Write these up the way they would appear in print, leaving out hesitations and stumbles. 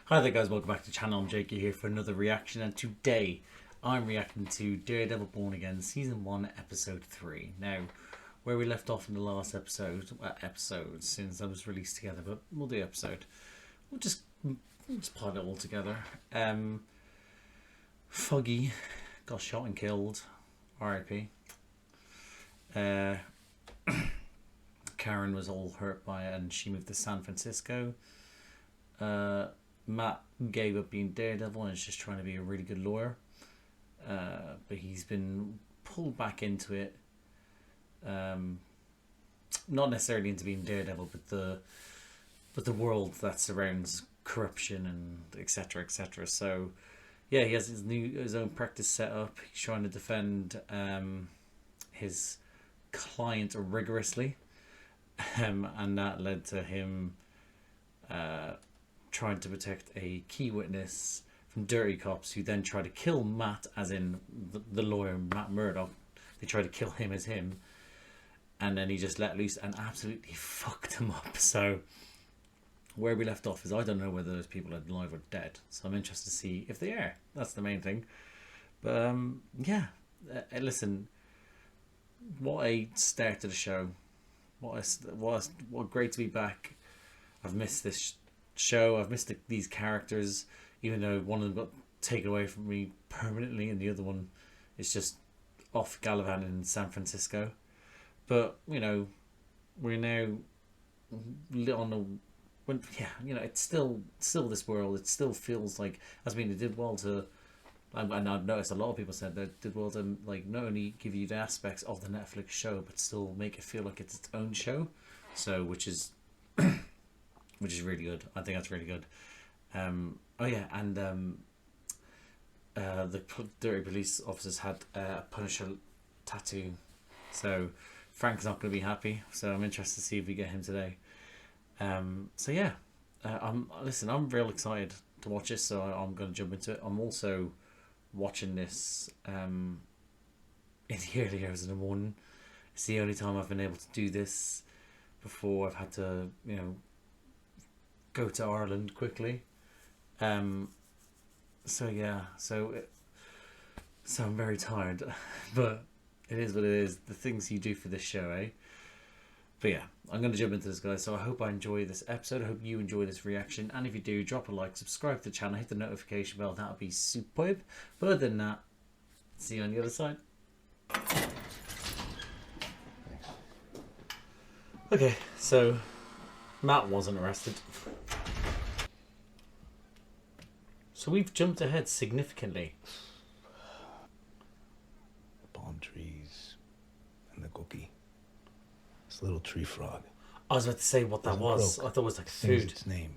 Hi there guys, welcome back to the channel. I'm Jakey here for another reaction, and today I'm reacting to Daredevil Born Again Season 1 Episode 3. Now, where we left off in the last episode, since I was released together, but we'll do episode. We'll just pile it all together. Foggy got shot and killed, R.I.P. Karen was all hurt by it and she moved to San Francisco. Matt gave up being Daredevil and is just trying to be a really good lawyer, but he's been pulled back into it, not necessarily into being Daredevil, but the world that surrounds corruption and etc etc. So yeah, he has his own practice set up. He's trying to defend his client rigorously, and that led to him trying to protect a key witness from dirty cops who then try to kill Matt, as in the lawyer Matt Murdock. They try to kill him as him, and then he just let loose and absolutely fucked them up. So where we left off is I don't know whether those people are alive or dead, so I'm interested to see if they are. That's the main thing. But yeah, listen, what a start to the show. What great to be back. I've missed this show. I've missed these characters, even though one of them got taken away from me permanently and the other one is just off gallivanting in San Francisco. But you know, we're now on the it's still this world. It still feels like, I mean, it did well to, and I've noticed a lot of people said that it did well to like not only give you the aspects of the Netflix show but still make it feel like it's its own show. So which is really good. I think that's really good. Oh yeah, and the dirty police officers had a Punisher tattoo, so Frank's not going to be happy. So I'm interested to see if we get him today. So yeah, I'm real excited to watch this. So I'm going to jump into it. I'm also watching this in the early hours of the morning. It's the only time I've been able to do this before I've had to, go to Ireland quickly. So yeah, so I'm very tired, but it is what it is. The things you do for this show, eh? But yeah, I'm going to jump into this, guys. So I hope I enjoy this episode. I hope you enjoy this reaction, and if you do, drop a like, subscribe to the channel, hit the notification bell. That would be superb. But other than that, see you on the other side. Okay, so Matt wasn't arrested. So we've jumped ahead significantly. The palm trees and the cookie. This little tree frog. I was about to say what that was. I thought it was like food. Its name.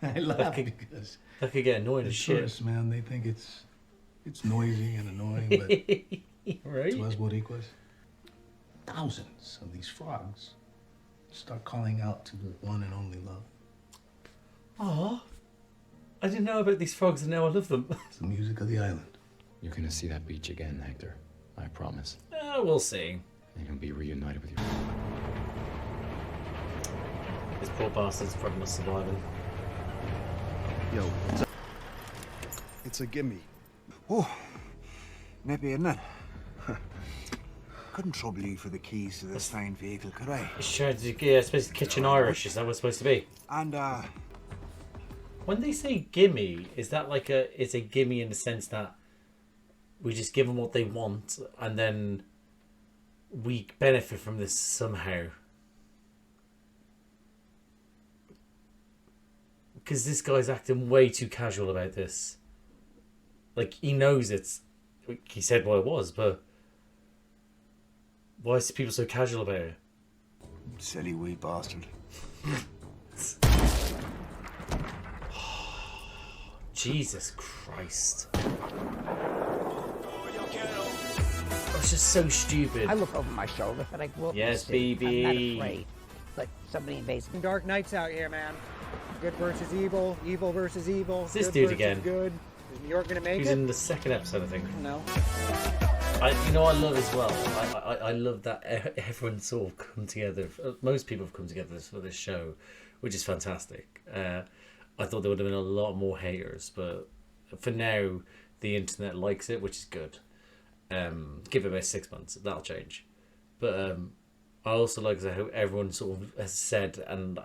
I laugh because that could get annoying as shit. Tourists, man, they think it's noisy and annoying, but right? To us, what equals? Thousands of these frogs start calling out to the one and only love. Aww. I didn't know about these frogs and now I love them. It's the music of the island. You're gonna see that beach again, Hector. I promise. We'll see. And you'll be reunited with your... This poor bastard's probably not surviving. Yo, it's a gimme. Oh, maybe isn't it? Couldn't trouble you for the keys to this fine vehicle, could I? Sure, yeah, it's supposed to kitchen Irish. Is that what it's supposed to be? And when they say gimme, is that like it's a gimme in the sense that we just give them what they want and then we benefit from this somehow? Because this guy's acting way too casual about this. Like, he knows it's... He said what it was, but... Why is people so casual about it? silly wee bastard. Jesus Christ. It's just so stupid. I look over my shoulder and I go up. Yes, I'm baby. not afraid. Like somebody invades me. Dark Knight's out here, man. Good versus evil, evil versus evil. It's this good dude versus again. Good. Is New York gonna make He's it? in the second episode, I think. No. you know, I love as well. I love that everyone sort of come together. Most people have come together for this show, which is fantastic. I thought there would have been a lot more haters, but for now, the internet likes it, which is good. Give it about 6 months, that'll change. But I also like how everyone sort of has said, and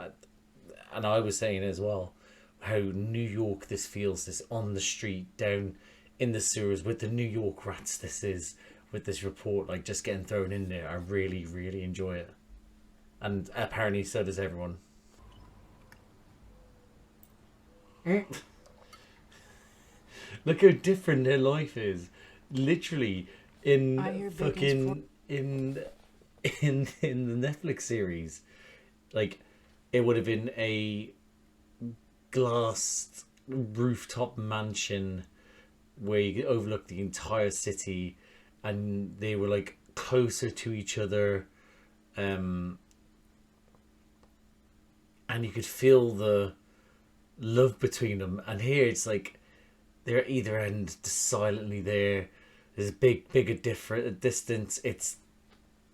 I was saying as well, how New York this feels, this on the street, down in the sewers with the New York rats. This is with this report, like just getting thrown in there. I really, really enjoy it, and apparently so does everyone. Look how different their life is. Literally in fucking in the Netflix series, like it would have been a glass rooftop mansion where you could overlook the entire city, and they were like closer to each other, and you could feel the love between them. And here it's like they're at either end, just silently there. There's a bigger distance. It's,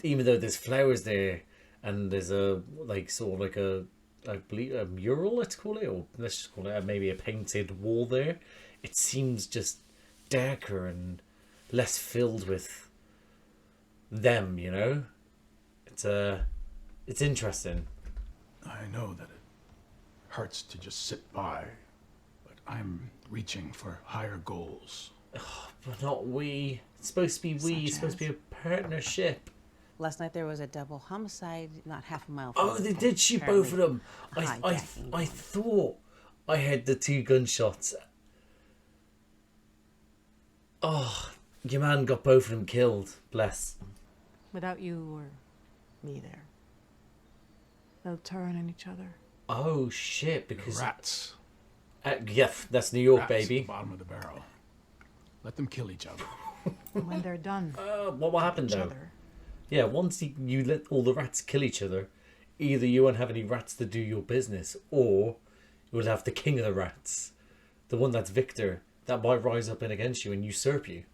even though there's flowers there, and there's a like sort of like a, I believe a mural, let's call it, or let's just call it maybe a painted wall there. It seems just darker and less filled with them, you know. It's interesting. I know that it hurts to just sit by, but I'm reaching for higher goals. But not we. It's supposed to be we. It's supposed to be a partnership. Last night there was a double homicide not half a mile from Oh, they did shoot both of them. I thought I heard the 2 gunshots. Oh, your man got both of them killed. Bless. Without you or me there. They'll turn on each other. Oh shit! Because rats. Yeah, that's New York, Rats baby. At the bottom of the barrel. Let them kill each other. And when they're done, what happened though? other. Yeah, once you let all the rats kill each other, either you won't have any rats to do your business, or you will have the king of the rats, the one that's Victor, that might rise up in against you and usurp you.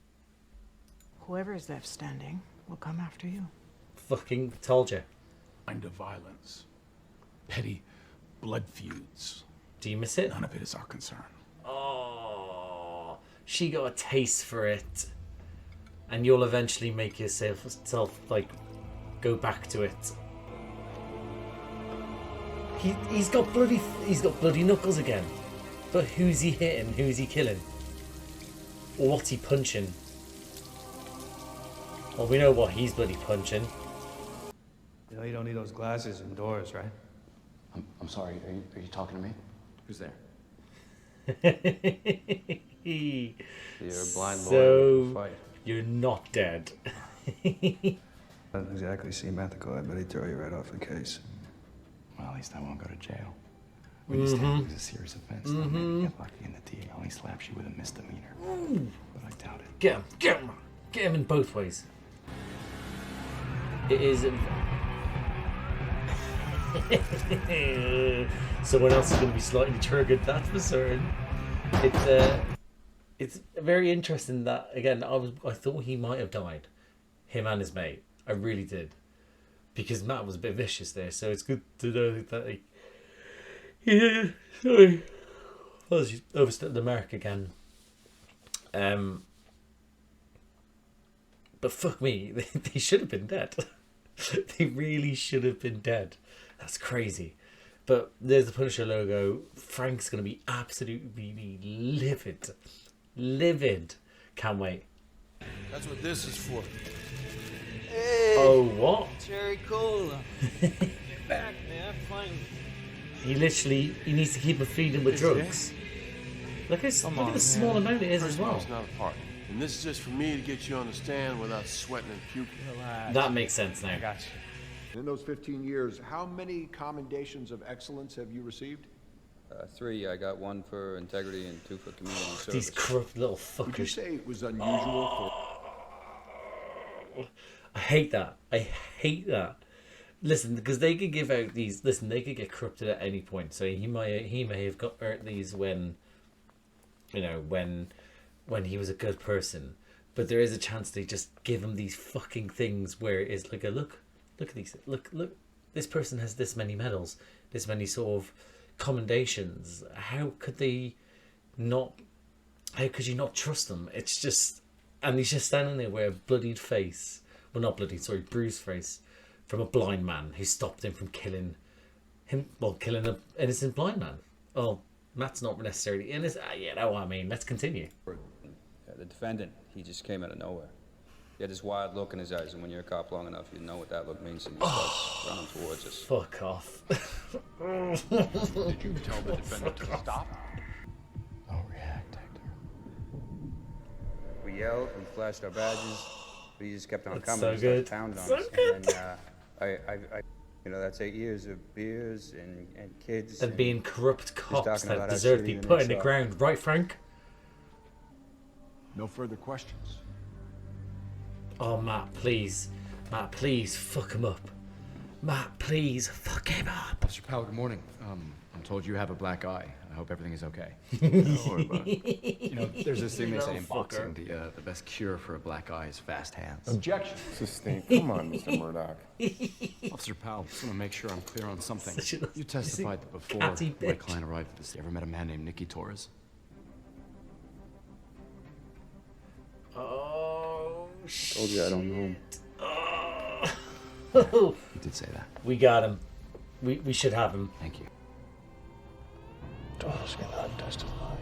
Whoever is left standing will come after you. Fucking told you. Kind of violence. Petty blood feuds. Do you miss it? None of it is our concern. Oh, she got a taste for it, and you'll eventually make yourself like go back to it. He's got bloody knuckles again, but who's he hitting? Who's he killing? Or what's he punching? Well, we know what he's bloody punching. You know you don't need those glasses indoors, right? I'm sorry, are you talking to me? Who's there? You're a blind lawyer So with a fight. you're not dead. Doesn't exactly seem ethical. I bet he'd throw you right off the case. Well, at least I won't go to jail. When you stab is a serious offense, though, maybe get lucky and the DA only slaps you with a misdemeanor. But I doubt it. Get him in both ways. It is. Someone else is going to be slightly triggered, that's for certain. It's very interesting that, again, I thought he might have died, him and his mate. I really did, because Matt was a bit vicious there. So it's good to know that, like, yeah, sorry, well, she's overstepped the mark again. But fuck me, they should have been dead. They really should have been dead. That's crazy. But there's the Punisher logo. Frank's going to be absolutely livid. Livid. Can't wait. That's what this is for. Hey, oh, what? Cherry Cola. Back, man. Fine. He needs to keep him feeding with drugs. Look at the small amount it is as well. It's not a party. And this is just for me to get you on the stand without sweating and puking. Relax. That makes sense now. I got you. In those 15 years, how many commendations of excellence have you received? 3. I got 1 for integrity and 2 for community service. These corrupt little fuckers. Would you say it was unusual for... I hate that. I hate that. Listen, because they could give out these. Listen, they could get corrupted at any point. So he may have got earned these when, you know, when he was a good person. But there is a chance they just give him these fucking things where it is like a look at these, look, this person has this many medals, this many sort of commendations. How could they not? How could you not trust them? It's just, and he's just standing there with a bloodied face, well, not bloodied, sorry, bruised face, from a blind man who stopped him from killing an innocent blind man. Oh, Matt's not necessarily innocent. You know what I mean. Let's continue. The defendant, he just came out of nowhere. He had this wild look in his eyes, and when you're a cop long enough, you know what that look means, and he starts running towards us. Fuck off. Did you tell the defendant to stop? Don't react, Hector. We yelled, we flashed our badges, but he just kept on That's coming. so He started good. pounding on So us. good. And then, you know, that's 8 years of beers and kids. Than being corrupt cops talking that about how deserve to shitty be the put in the Knicks are. ground. Right, Frank? No further questions. Oh, Matt, please. Matt, please, fuck him up. Matt, please, fuck him up. Officer Powell, good morning. I'm told you have a black eye. I hope everything is okay. Don't worry about it. You know, there's this thing they say in Little boxing, fucker. the best cure for a black eye is fast hands. Objection. Sustained. Come on, Mr. Murdoch. Officer Powell, just want to make sure I'm clear on something. Such a- You testified that before catty my bitch. client arrived at this. You ever met a man named Nicky Torres? Oh, Told you I don't know him. Oh. You did say that. We got him. We should have him. Thank you. Torres cannot testify.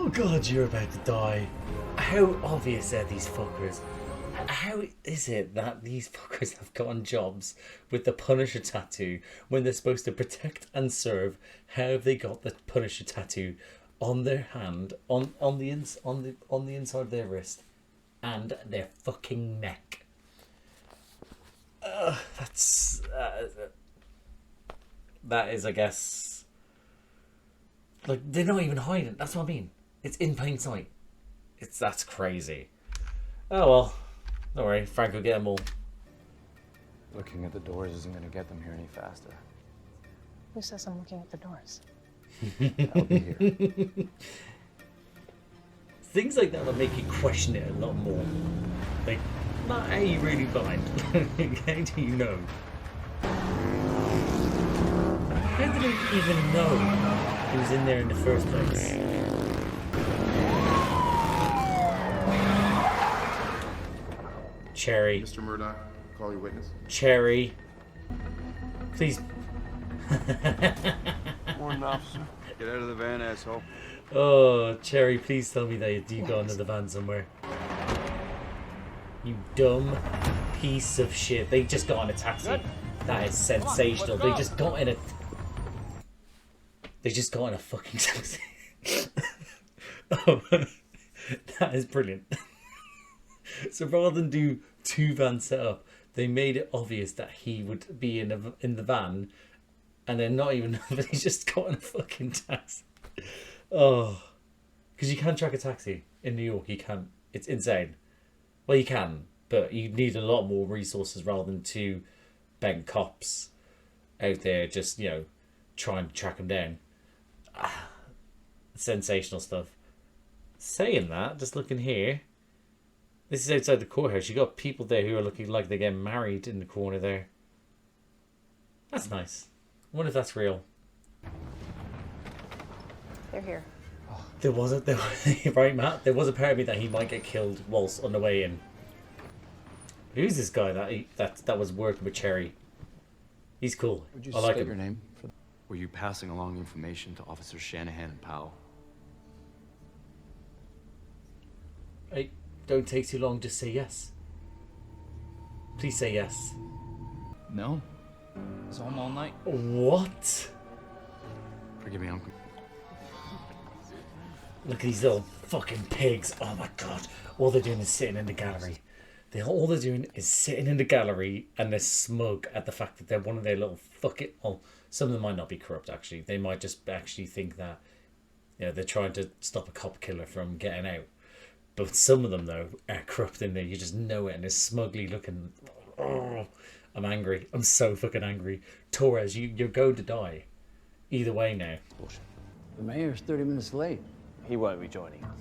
Oh God, you're about to die. How obvious are these fuckers? How is it that these fuckers have gotten jobs with the Punisher tattoo when they're supposed to protect and serve? How have they got the Punisher tattoo on their hand, on the inside of their wrist, and their fucking neck? That is, I guess, like, they're not even hiding. That's what I mean. It's in plain sight. That's crazy. Oh well, don't worry. Frank will get them all. Looking at the doors isn't going to get them here any faster. Who says I'm looking at the doors? I'll be here. Things like that will make you question it a lot more. Like, not how you really blind. How do you know? How did he even know he was in there in the first place? Cherry. Mr. Murdoch, call your witness. Cherry. Please. Morning, officer. Get out of the van, asshole. Oh, Cherry, please tell me that you do go under the van somewhere. You dumb piece of shit. They just got on a taxi. That is sensational. They just got in a... They just got in a fucking taxi. Oh, that is brilliant. So rather than do two van setup, they made it obvious that he would be in the van, and then not even, but he just got in a fucking taxi. Oh, because you can't track a taxi in New York. You can't. It's insane. Well, you can, but you need a lot more resources rather than two bent cops out there just, you know, trying to track him down. Sensational stuff. Saying that, just looking here, this is outside the courthouse. You got people there who are looking like they're getting married in the corner there. That's nice. I wonder if that's real. They're here. There wasn't, right, Matt? There was a part of me that he might get killed whilst on the way in. Who's this guy that was working with Cherry? He's cool. Would you I like state him. your name? Were you passing along information to Officers Shanahan and Powell? Hey, don't take too long. Just say yes. Please say yes. No. I was home all night. What? Forgive me, Uncle. Look at these little fucking pigs. Oh my god. All they're doing is sitting in the gallery. All they're doing is sitting in the gallery, and they're smug at the fact that they're one of their little fucking... Oh, some of them might not be corrupt, actually. They might just actually think that, you know, they're trying to stop a cop killer from getting out. But some of them, though, are corrupt in there. You just know it, and they're smugly looking... Oh, I'm angry. I'm so fucking angry. Torres, you're going to die. Either way now. The mayor's 30 minutes late. He won't be joining us.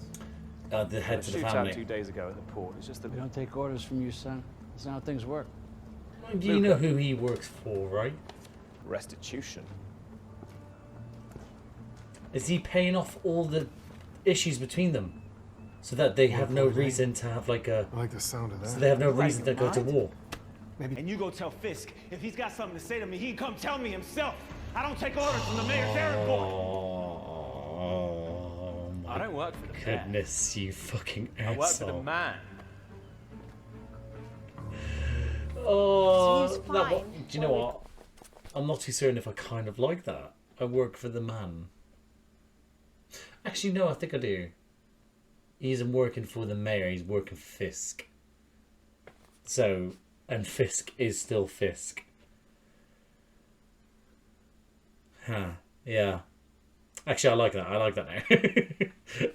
The head to the shootout family. 2 days ago at the port. It's just that we don't take orders from you, son. That's not how things work. You know who he works for, right? Restitution. Is he paying off all the issues between them, so that they have no reason to have like a? I like the sound of that. So they have no reason to go to war. And you go tell Fisk, if he's got something to say to me, he can come tell me himself. I don't take orders from the mayor's errand boy. Oh my I don't work for the goodness, you fucking asshole. I work for the man. Oh, Seems that, fine. do you know what? I'm not too certain if I kind of like that. I work for the man. Actually, no, I think I do. He isn't working for the mayor, he's working for Fisk. So, and Fisk is still Fisk. Huh, yeah. Actually, I like that. I like that now.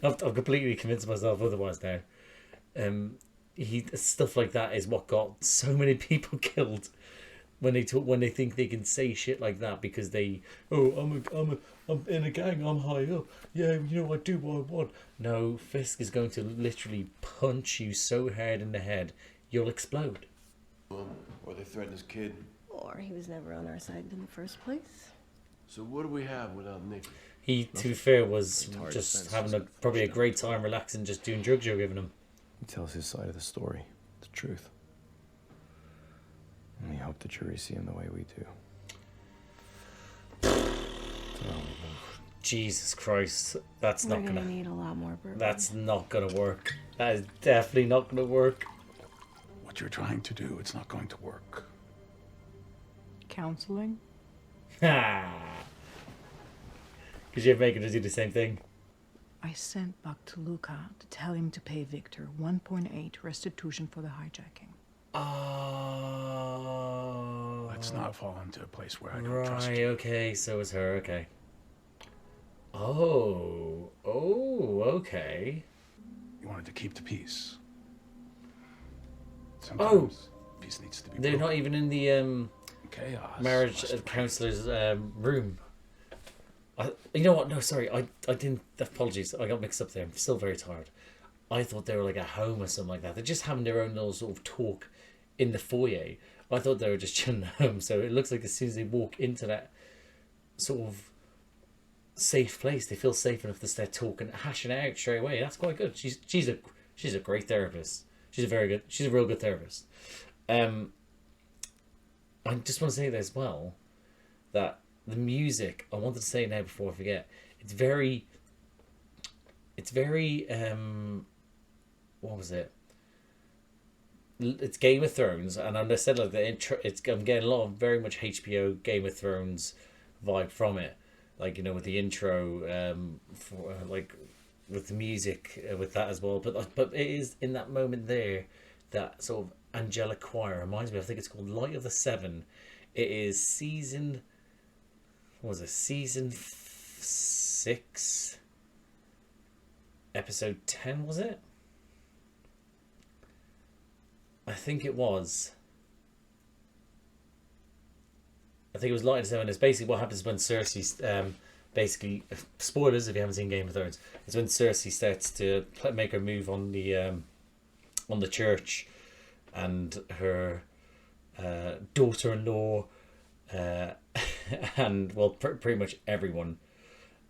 I've completely convinced myself otherwise now. Stuff like that is what got so many people killed when they think they can say shit like that because I'm in a gang, I'm high up, yeah, you know, I do what I want. No, Fisk is going to literally punch you so hard in the head you'll explode. Or they threatened his kid. Or he was never on our side in the first place. So what do we have without Nick? He, to be fair, was just having probably a great time relaxing, just doing drugs you're giving him. He tells his side of the story, the truth. And we hope the jury see him the way we do. Jesus Christ, that's We're not gonna gonna need a lot more bourbon. That's not gonna work. That is definitely not gonna work. What you're trying to do, it's not going to work. Counseling? Ha! Because you're making us do the same thing. I sent Buck to Luca to tell him to pay Victor 1.8 restitution for the hijacking. Oh. Let's not fall into a place where I don't trust Right, you. okay, so it's her, okay. Oh, okay. You wanted to keep the peace. Oh, Sometimes peace needs to be they're broken. not even in the Chaos marriage must counselor's room. You know what? No, sorry, I didn't. Apologies, I got mixed up there. I'm still very tired. I thought they were like a home or something like that. They're just having their own little sort of talk in the foyer. I thought they were just chilling at home. So it looks like as soon as they walk into that sort of safe place, they feel safe enough to start talking, hashing it out straight away. That's quite good. She's a great therapist. She's a real good therapist. I just want to say that as well, that the music, I wanted to say now before I forget, it's very what was it? It's Game of Thrones, and I said like the intro. I'm getting a lot of very much HBO Game of Thrones vibe from it, like, you know, with the intro, like with the music, with that as well. But it is in that moment there, that sort of angelic choir reminds me. I think it's called Light of the Seven. It is season 6, episode 10, was it? I think it was. I think it was Light of the Seven. It's basically what happens when Cersei, basically, spoilers if you haven't seen Game of Thrones, it's when Cersei starts to make her move on the church, and her daughter-in-law, and well, pretty much everyone,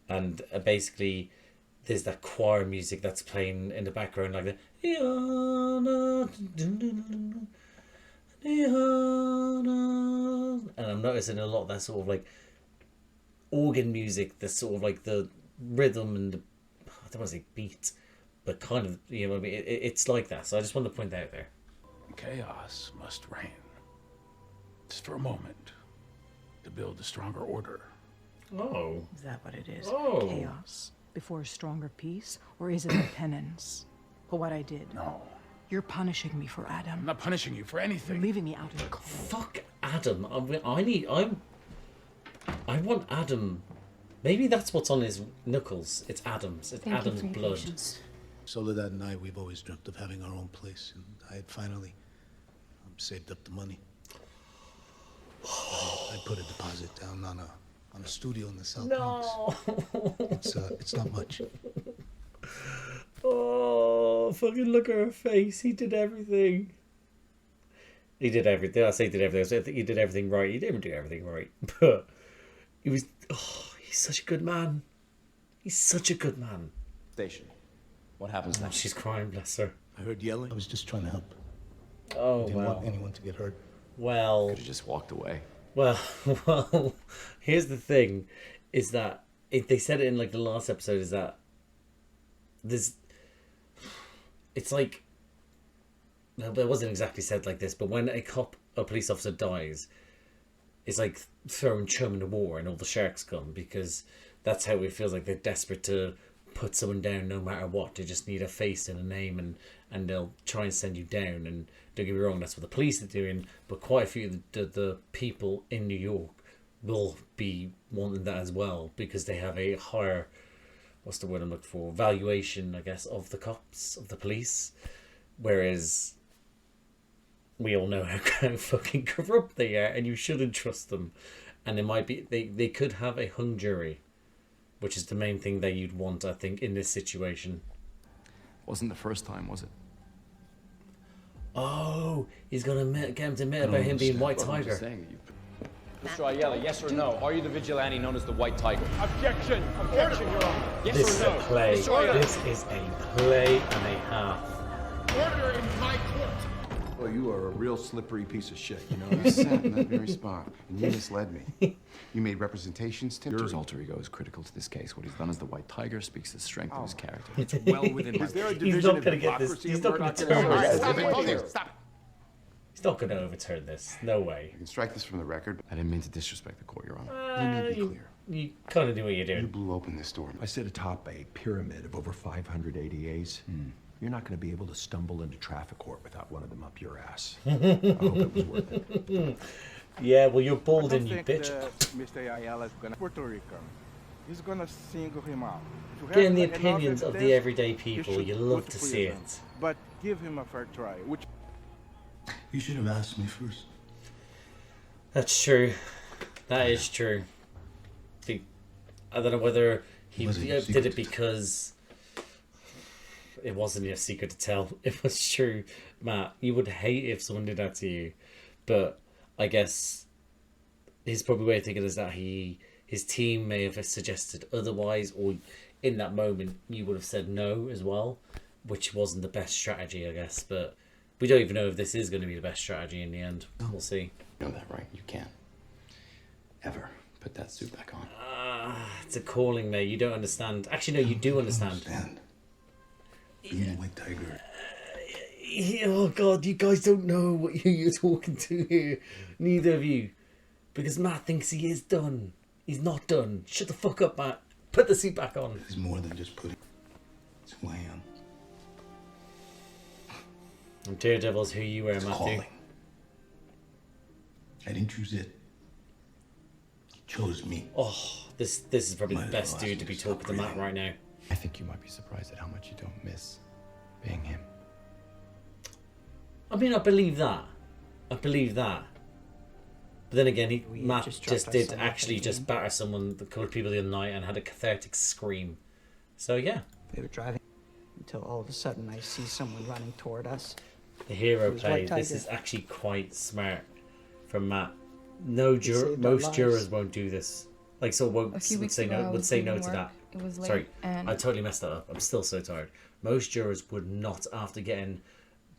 and basically there's that choir music that's playing in the background, like the and I'm noticing a lot of that sort of like organ music, the sort of like the rhythm and the, I don't want to say beat, but kind of, you know what I mean, it's like that. So I just wanted to point that out there. Chaos must reign. Just for a moment. To build a stronger order. Oh. Is that what it is? Oh. Chaos before a stronger peace? Or is it a penance for what I did? No. You're punishing me for Adam. I'm not punishing you for anything. You're leaving me out in the cold. Fuck Adam. I want Adam. Maybe that's what's on his knuckles. It's Adam's. It's Adam's blood. Soledad and I, we've always dreamt of having our own place, and I had finally saved up the money. I put a deposit down on a studio in the South Bronx. It's not much. Oh, fucking look at her face. He did everything. He did everything. I say he did everything. I think he did everything right. He didn't do everything right. But he was... Oh, he's such a good man. He's such a good man. Station. What happens Oh, next? she's crying, bless her. I heard yelling. I was just trying to help. Oh, I didn't wow. want anyone to get hurt. Well... Could have just walked away. Well, here's the thing, is that they said it in like the last episode, is that it's like, well, it wasn't exactly said like this, but when a police officer dies, it's like throwing chum in the water and all the sharks come, because that's how it feels like. They're desperate to put someone down no matter what. They just need a face and a name, and they'll try and send you down. And don't get me wrong, that's what the police are doing, but quite a few of the people in New York will be wanting that as well, because they have a higher, what's the word I'm looking for, valuation, I guess, of the cops, of the police, whereas we all know how fucking corrupt they are, and you shouldn't trust them. And it might be, they could have a hung jury, which is the main thing that you'd want, I think, in this situation. Wasn't the first time, was it? Oh, he's gonna get him to admit about him being White Tiger. Mr. Ayala, yes or no? Are you the vigilante known as the White Tiger? Objection! Objection, Your Honor! Yes This or is no? a play. Mr. Ayala. This is a play and a half. Order in my court! Well, you are a real slippery piece of shit, you know? You sat in that very spot, and you misled me. You made representations to Your alter ego is critical to this case. What he's done as the White Tiger speaks to the strength of his character. It's well within my... Is there a He's division not of gonna get this. hypocrisy He's in not gonna Murdoch? turn All right, this. stop it. Hold it. Stop it. He's not gonna overturn this. No way. You can strike this from the record. I didn't mean to disrespect the court, Your Honor. Let me be clear. You kind of do what you're doing. You blew open this door. I sit atop a pyramid of over 500 ADAs. You're not going to be able to stumble into traffic court without one of them up your ass. I hope it was worth it. Yeah, well, you're bald and you bitch. Mr. Ayala is gonna Puerto Rican. He's gonna single him out. Getting the opinions of the everyday people, you love to see it. But give him a fair try. Which You should have asked me first. That's true. That is true. I don't know whether he did it because it wasn't your secret to tell. It was true, Matt. You would hate if someone did that to you, but I guess his probably way of thinking is that his team may have suggested otherwise, or in that moment you would have said no as well, which wasn't the best strategy, I guess. But we don't even know if this is going to be the best strategy in the end. We'll see. You know that, right? You can't ever put that suit back on. It's a calling, mate. You don't understand. Actually, no, you do understand. Being a White Tiger. Oh God, you guys don't know what you're talking to here. Neither of you. Because Matt thinks he is done. He's not done. Shut the fuck up, Matt. Put the suit back on. It's more than just putting... It's who I am. And Daredevil's who you were, It's Matthew. calling. I didn't choose it. He chose me. Oh, this is probably the best dude to be talking to Matt right now. I think you might be surprised at how much you don't miss being him. I mean, I believe that. I believe that. But then again, Matt just did actually just batter someone, a couple of people the other night, and had a cathartic scream. So yeah. We were driving until all of a sudden I see someone running toward us. The hero It was play. White This Tiger. is actually quite smart from Matt. saved our Most lives. jurors won't do this. Like, so A won't few would weeks say ago, I no. Would was say no leaving to work. that. It was late, Sorry, and I totally messed that up. I'm still so tired. Most jurors would not, after getting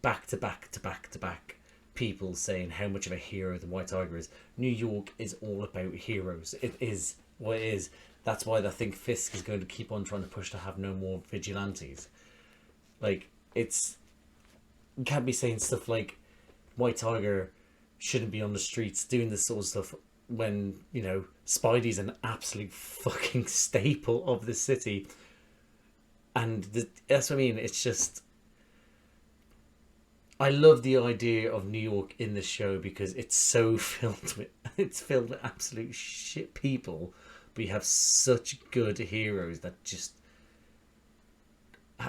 back to back to back to back people saying how much of a hero the White Tiger is. New York is all about heroes. It is what it is. That's why I think Fisk is going to keep on trying to push to have no more vigilantes. Like, it's... You can't be saying stuff like White Tiger shouldn't be on the streets doing this sort of stuff when, you know, Spidey's an absolute fucking staple of the city. And that's what I mean. It's just... I love the idea of New York in the show because it's so filled with... It's filled with absolute shit people. But you have such good heroes that just...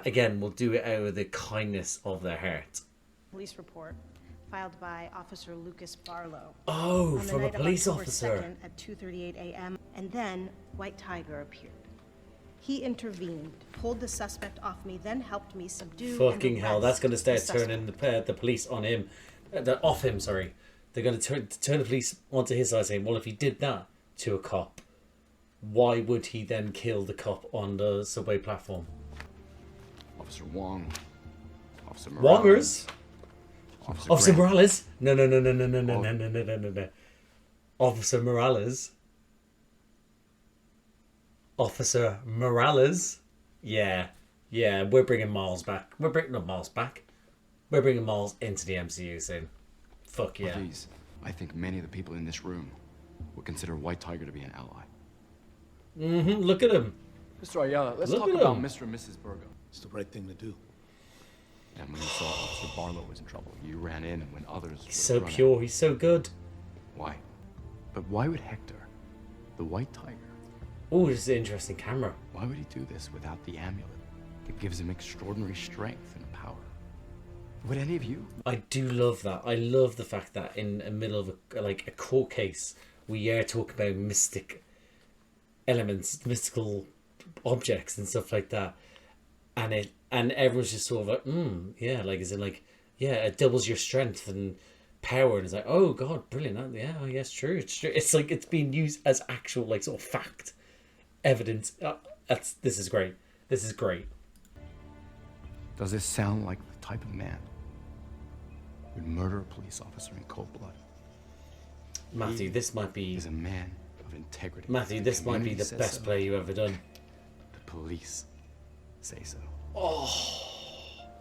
Again, will do it out of the kindness of their heart. Police report filed by Officer Lucas Barlow. Oh, on the from a night of police October officer. 2nd at 2:38 a.m. And then White Tiger appeared. He intervened, pulled the suspect off me, then helped me subdue. Fucking and hell, that's arrest going to start the suspect. turning the police on him. Off him, sorry. They're going to turn the police onto his side, saying, well, if he did that to a cop, why would he then kill the cop on the subway platform? Officer Wong. Officer Morales. Wongers? Officer Grant. Morales? No. Officer Morales? Officer Morales? Yeah, we're bringing Miles back. We're bringing Miles back. We're bringing Miles into the MCU soon. Fuck yeah. Please, I think many of the people in this room would consider White Tiger to be an ally. Look at him. Mr. Ayala, let's Look talk at about him. Mr. and Mrs. Burgo. It's the right thing to do. And when you saw Officer Barlow was in trouble, you ran in, and when others He's so pure. He's so good. Why? But why would Hector, the White Tiger, Oh, this is an interesting camera. why would he do this without the amulet that gives him extraordinary strength and power? Would any of you? I do love that. I love the fact that in the middle of a court case, we are talking about mystic elements, mystical objects and stuff like that, and everyone's just sort of like, yeah, like is it like, yeah, it doubles your strength and power, and it's like, oh god, brilliant, yeah, oh, yes, true, it's true. It's like it's being used as actual like sort of fact, evidence. This is great. This is great. Does this sound like the type of man who would murder a police officer in cold blood? Matthew, this might be... He's a man of integrity. Matthew, this might be the best play you've ever done. The police say so. Oh,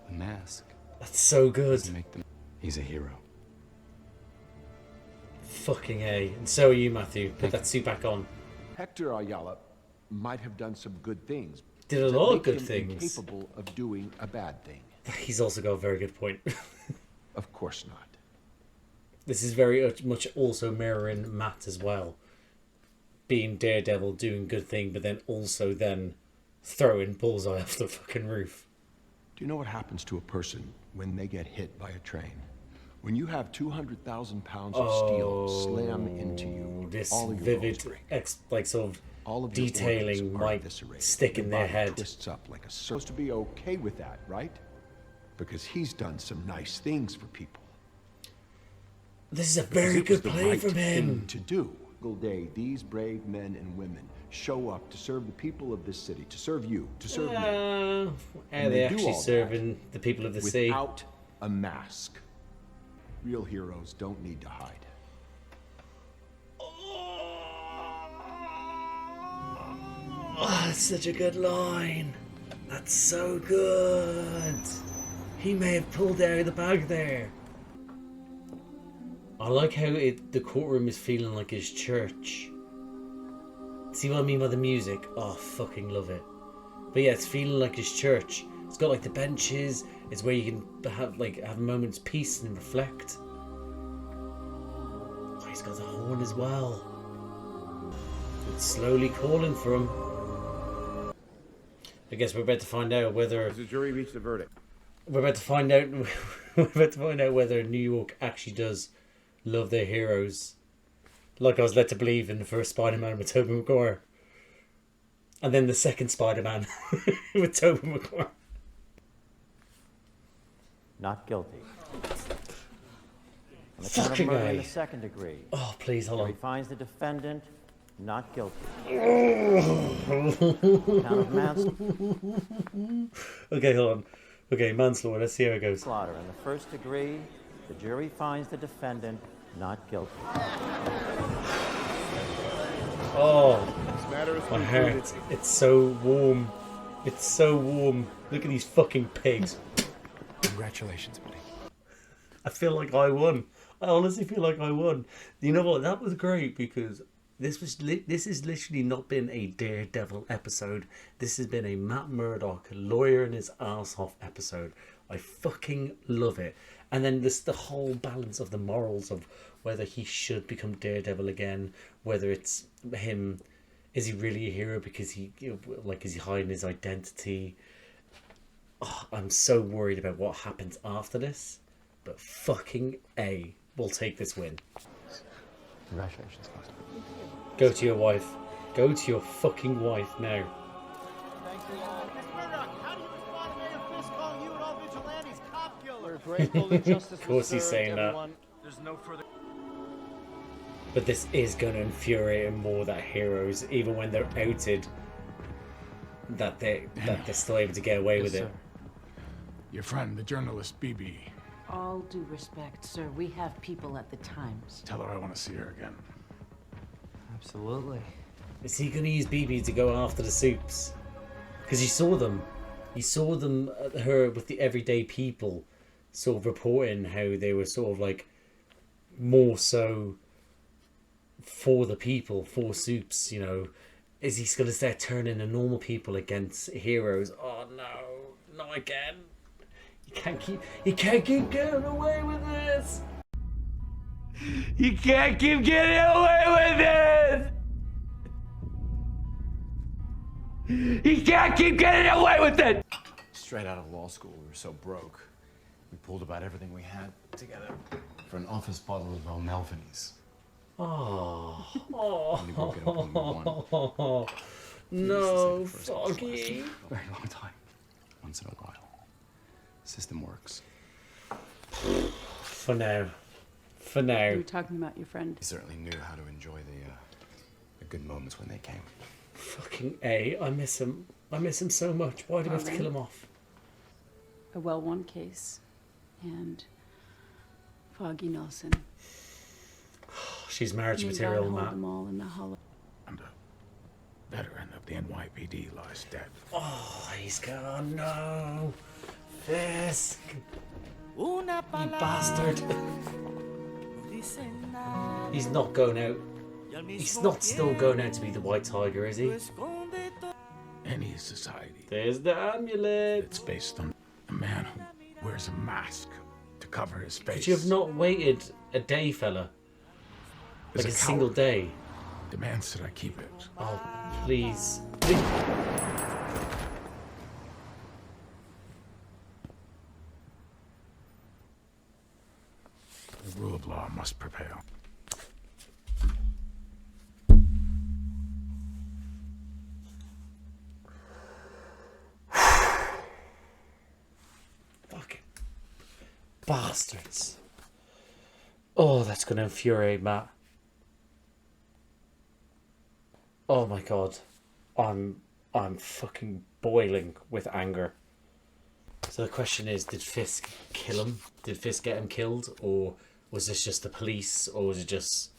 The mask. that's so good. doesn't make them... He's a hero. Fucking A. And so are you, Matthew. Put that suit back on. Hector Ayala might have done some good things. Did a that lot of make good him things. Incapable of doing a bad thing. He's also got a very good point. Of course not. This is very much also mirroring Matt as well. Being Daredevil, doing good thing, but then also then throwing Bullseye off the fucking roof. Do you know what happens to a person when they get hit by a train? When you have 200,000 pounds of steel slam into you, This all of your vivid, like sort of all of your detailing organs are might eviscerated. stick in Your their body head. Twists up like a supposed to be okay with that, right? Because he's done some nice things for people. This is a Because very it was good the play right from him. thing to do. All day, these brave men and women show up to serve the people of this city, to serve you, to serve me. Are And they do actually all that serving the people of the sea? without a mask. Real heroes don't need to hide. Oh, that's such a good line. That's so good. He may have pulled out of the bag there. I like how the courtroom is feeling like his church. See what I mean by the music? Oh, fucking love it. But yeah, it's feeling like his church. It's got like the benches. It's where you can have a moment's peace and reflect. Oh, he's got the horn as well. It's slowly calling for him. I guess we're about to find out whether Has the jury reached a verdict? we're about to find out we're about to find out whether New York actually does love their heroes, like I was led to believe in the first Spider-Man with Tobey Maguire, and then the second Spider-Man with Tobey Maguire. Not guilty. On the count of Fucking murder A. in the second degree. Oh, please, hold on. Jury finds the defendant not guilty. Count of Okay, hold on. Okay, manslaughter. Let's see how it goes. Slaughter in the first degree. The jury finds the defendant not guilty. Oh, This matter is my concluded. heart. It's so warm. It's so warm. Look at these fucking pigs. Congratulations, buddy. I feel like I won. I honestly feel like I won. You know what? That was great because this has literally not been a Daredevil episode. This has been a Matt Murdock lawyering his ass off episode. I fucking love it. And then there's the whole balance of the morals of whether he should become Daredevil again, whether it's him, is he really a hero because he, is he hiding his identity? Oh, I'm so worried about what happens after this, but fucking A, we'll take this win. Congratulations, Constable. Go to your wife. Go to your fucking wife now. How do you respond to Mayor Fisk calling you and all vigilantes cop killers? We're grateful that justice Of course was he's served, saying that. everyone. There's no further. But this is going to infuriate him more that heroes, even when they're outed, that they're still able to get away with it. Your friend, the journalist BB. All due respect, sir, we have people at the Times. Tell her I want to see her again. Absolutely. Is he going to use BB to go after the soups? Because he saw them. He saw them, her with the everyday people, sort of reporting how they were sort of like more so for the people, for soups, you know. Is he going to start turning the normal people against heroes? Oh no, not again. He can't keep getting away with this. You can't keep getting away with this. He can't keep getting away with it. Straight out of law school, we were so broke. We pulled about everything we had together for an office bottle of O'Melvins. Oh, Only broke it up when we won. No, Foggy. A very long time. Once in a while. System works. For now. For now. You were talking about your friend. He certainly knew how to enjoy the good moments when they came. Fucking A, I miss him. I miss him so much. Why do we have to kill him off? A well-won case. And Foggy Nelson. She's marriage You material, gotta hold Matt. them all in the hollow. And a veteran of the NYPD lies dead. Oh, he's gone. No. Fisk. You bastard. He's not going out. He's not still going out to be the White Tiger, is he? Any society. There's the amulet. It's based on a man who wears a mask to cover his face. Could you have not waited a day, fella? Is Like a a single coward. day? Demands that I keep it. Oh, please. The rule of law must prevail. Fucking bastards. Oh, that's going to infuriate Matt. Oh my god. I'm fucking boiling with anger. So the question is, did Fisk kill him? Did Fisk get him killed? Or was this just the police? Or was it just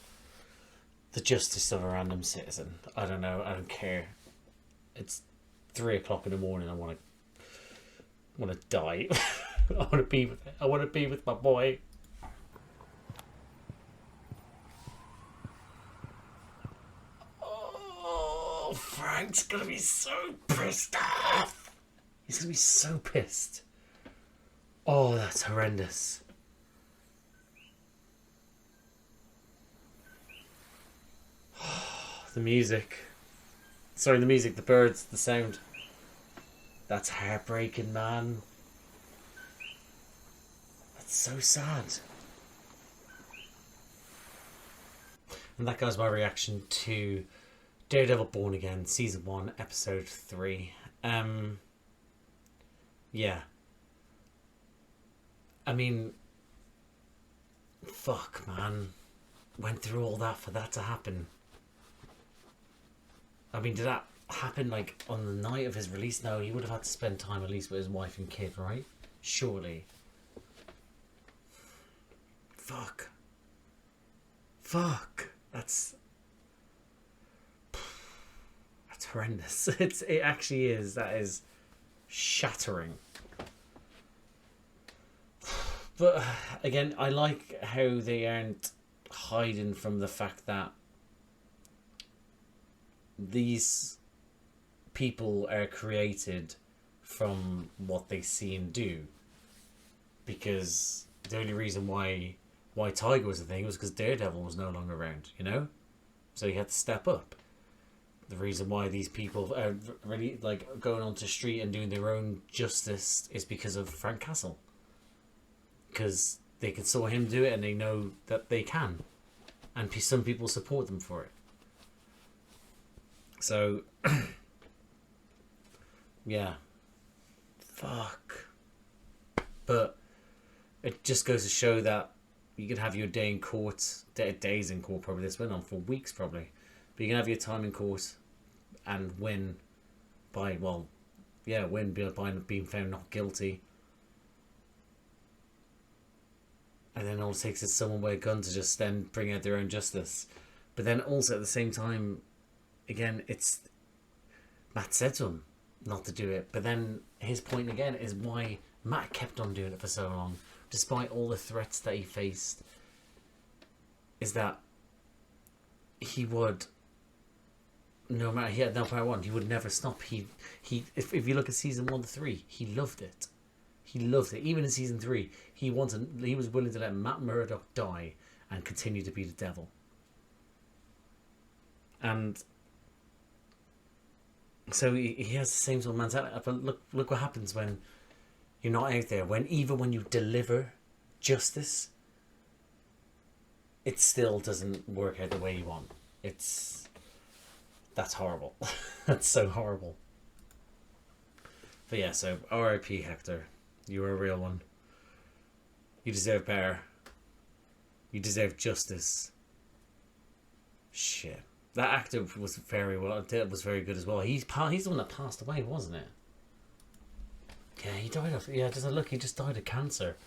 the justice of a random citizen? I don't know. I don't care. It's 3 o'clock in the morning. I want to die. I want to be with it. I want to be with my boy. Oh, Frank's gonna be so pissed off. He's gonna be so pissed. Oh, that's horrendous. The music. Sorry, the music, the birds, the sound. That's heartbreaking, man. That's so sad. And that goes my reaction to Daredevil Born Again, Season 1, Episode 3. Yeah. I mean, fuck, man. Went through all that for that to happen. I mean, did that happen, like, on the night of his release? No, he would have had to spend time at least with his wife and kid, right? Surely. Fuck. Fuck. That's horrendous. It actually is. That is shattering. But again, I like how they aren't hiding from the fact that these people are created from what they see and do. Because the only reason why Tiger was a thing was because Daredevil was no longer around, you know? So he had to step up. The reason why these people are really like going onto the street and doing their own justice is because of Frank Castle. Because they can saw him do it and they know that they can. And some people support them for it. So, yeah. Fuck. But it just goes to show that you could have your day in court, days in court probably. This went on for weeks probably. But you can have your time in court and win by, well, yeah, win by being found not guilty. And then all it takes is someone with a gun to just then bring out their own justice. But then also at the same time, again, it's Matt said to him not to do it. But then his point again is why Matt kept on doing it for so long, despite all the threats that he faced, is that he would, no matter what, he would never stop. If you look at season 1 to 3, he loved it. He loved it. Even in season 3, he was willing to let Matt Murdock die and continue to be the devil. And so he has the same sort of mentality. But look what happens when you're not out there. Even when you deliver justice, it still doesn't work out the way you want. That's horrible. That's so horrible. But yeah, so R.I.P. Hector. You were a real one. You deserve better. You deserve justice. Shit. That actor was very good as well. He's the one that passed away, wasn't it? Yeah, he died of... Yeah, doesn't look. He just died of cancer.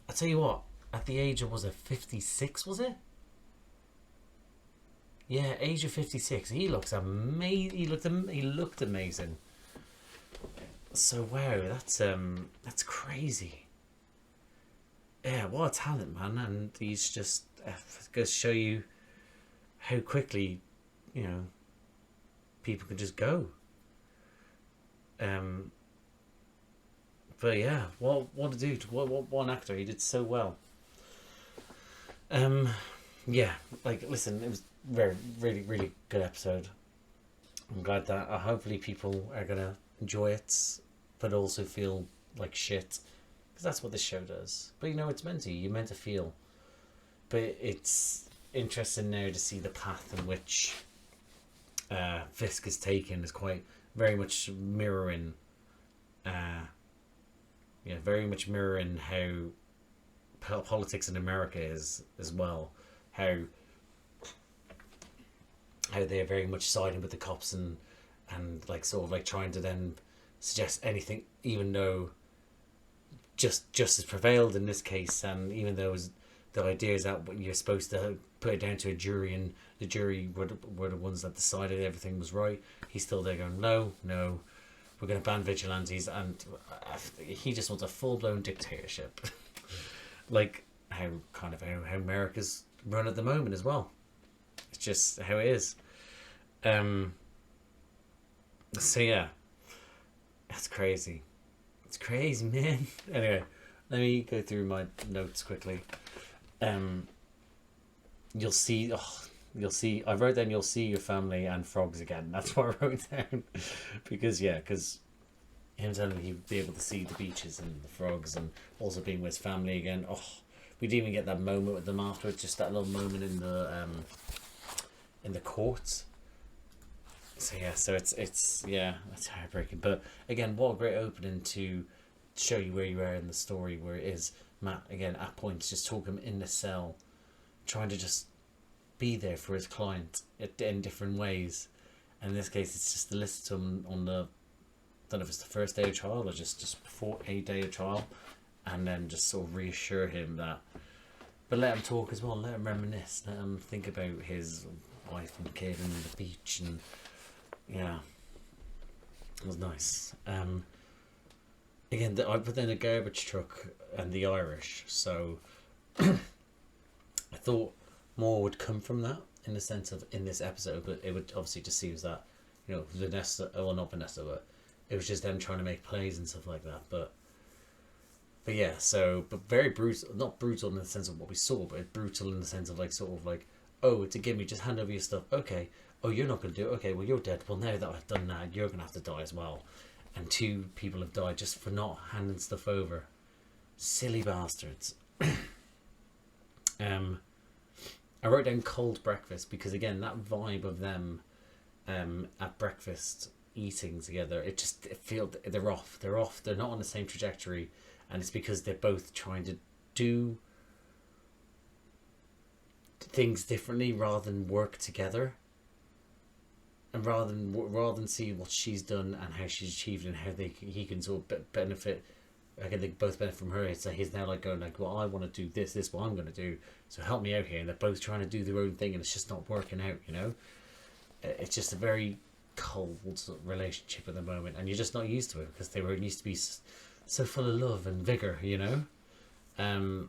I tell you what. At the age of, was it 56, was it? Yeah, age of 56. He looks amazing. He looked amazing. So wow, that's crazy. Yeah, what a talent, man. And he's just goes to show you how quickly, people can just go. But yeah, what a dude. What an actor. He did so well. Yeah, like, listen, it was really, really good episode. I'm glad that hopefully people are gonna enjoy it, but also feel like shit, because that's what this show does. But it's meant to. You're meant to feel. But it's interesting now to see the path in which Fisk is taken is quite very much mirroring. Very much mirroring how politics in America is as well. How they're very much siding with the cops and like sort of like trying to then suggest anything, even though justice prevailed in this case, and even though the idea is that you're supposed to put it down to a jury, and the jury were the ones that decided everything was right, he's still there going, no, we're going to ban vigilantes, and he just wants a full-blown dictatorship. Like how America's run at the moment as well. It's just how it is. So yeah, that's crazy. It's crazy, man. Anyway, let me go through my notes quickly. You'll see. I wrote down, you'll see your family and frogs again. That's what I wrote down. because him telling me he'd be able to see the beaches and the frogs, and also being with his family again. Oh, we didn't even get that moment with them afterwards. Just that little moment in the court. So yeah, it's that's heartbreaking. But again, what a great opening to show you where you are in the story, where it is Matt again at points just talking in the cell, trying to just be there for his client in different ways. And in this case, it's just to listen to him on the, I don't know if it's the first day of trial or just before a day of trial, and then just sort of reassure him that, but let him talk as well, let him reminisce, let him think about his wife and kid and the beach, and yeah, it was nice. Again, I put in a garbage truck and the Irish, so I thought more would come from that in the sense of in this episode, but it would obviously just seems that Vanessa, well, not Vanessa, but it was just them trying to make plays and stuff like that. But yeah, but very brutal, not brutal in the sense of what we saw, but brutal in the sense of like sort of like, oh, it's a gimme, just hand over your stuff. Okay. Oh, you're not going to do it. Okay, well, you're dead. Well, now that I've done that, you're going to have to die as well. And 2 people have died just for not handing stuff over. Silly bastards. I wrote down cold breakfast because, again, that vibe of them at breakfast, eating together, it feels they're off. They're off. They're not on the same trajectory, and it's because they're both trying to do things differently rather than work together. And rather than see what she's done and how she's achieved and how he can sort of benefit, I can they both benefit from her. It's like he's now like going like, well, I want to do this is what I'm going to do, so help me out here. And they're both trying to do their own thing, and it's just not working out. You know, it's just a very cold relationship at the moment, and you're just not used to it because they were used to be so full of love and vigor. You know,